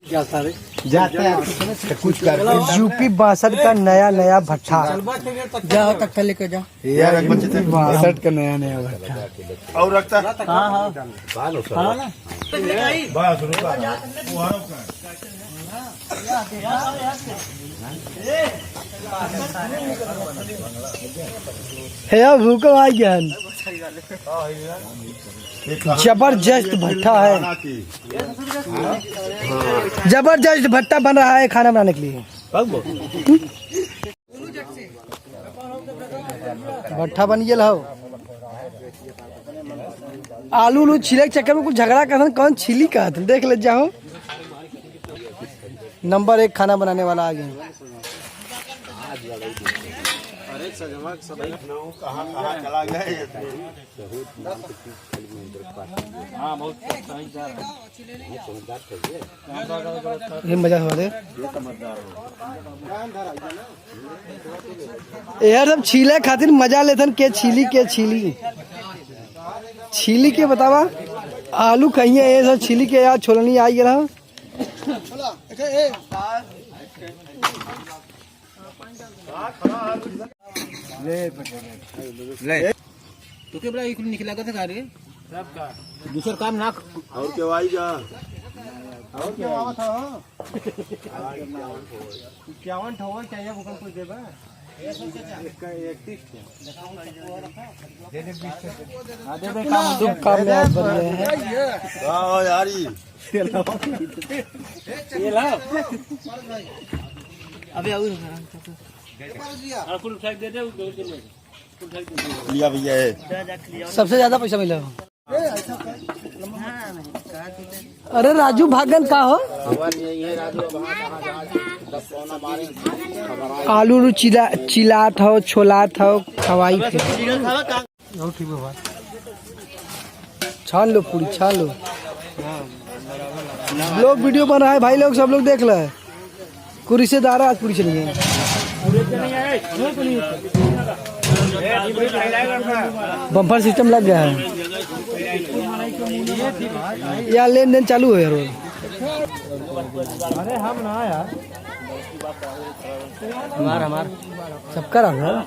क्या सारे जाते हैं कुछ कर यूपी 62 का नया भट्ठा जाओ तक लेके जाओ यार 62 का नया भट्ठा। और रखता हाँ बस रुका है भूखो आ गया। जबरदस्त भट्ठा है, जबरदस्त भट्टा बन रहा है खाना बनाने के लिए। भट्ठा बन गया हो। आलू उलू छिले के चक्कर में कुछ झगड़ा कर कौन छिली का देख ले जाओ। नंबर 1 खाना बनाने वाला आ गया। कहाँ चला गया ये मजा हुआ दे यार। सब छीले खातिर मजा लेथन के छीली के बतावा। आलू कहीं ये सब छीली के यार छोलनी आई गया। तो क्या बड़ा एक निकला का था रे दूसरा काम ना और क्यों आई जा और क्या आवा था 51 ठोवन चाहिए भूकंप कुछ देबा 31 दे दे 20 काम दुख काम में आज बन रहे हैं। वाह यारी ये ला अबे और फुल उठा दे दे लिया भैया है सबसे ज्यादा पैसा मिला। अरे राजू भागन का हो। आलू उलू चिलात हो छोलात हो खवाई थे। छान लो पूरी छान लो। लोग वीडियो बन रहा है भाई लोग सब लोग देख ले। कुरी से दारा आज पूरी चली गई। बम्पर सिस्टम लग गया है या लेन देन चालू है रोज। अरे हम ना यार हमार सबका रहा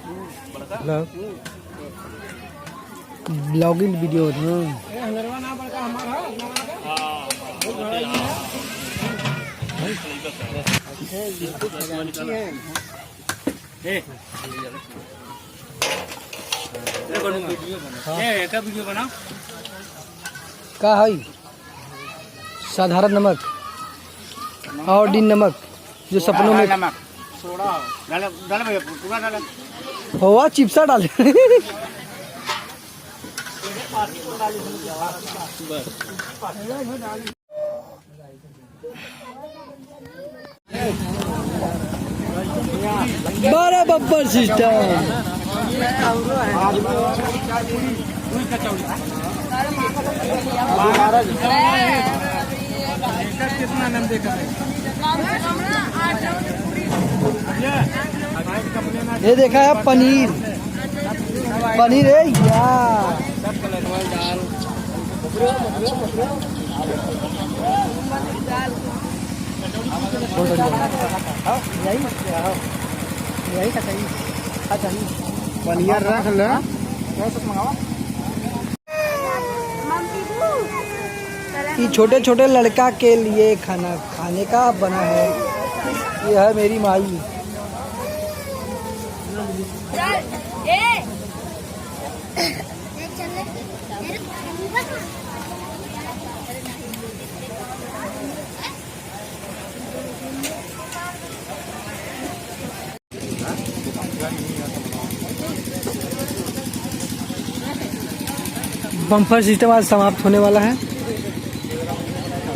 ब्लॉगिंग वीडियो वीडियो बना का है। साधारण नमक और दिन नमक जो सपनों में नमक सोडा डाल भैया पूरा डाल हुआ चिप्सा डाले। बड़ा बम्पर सिस्टम। कितना नाम देखा ये देखा है पनीर पनीर है यार। यही का चाहिए पनीर रख ले। ये छोटे छोटे लड़का के लिए खाना खाने का बना है। ये है मेरी माई। बम्पर सिस्टम आज समाप्त होने वाला है।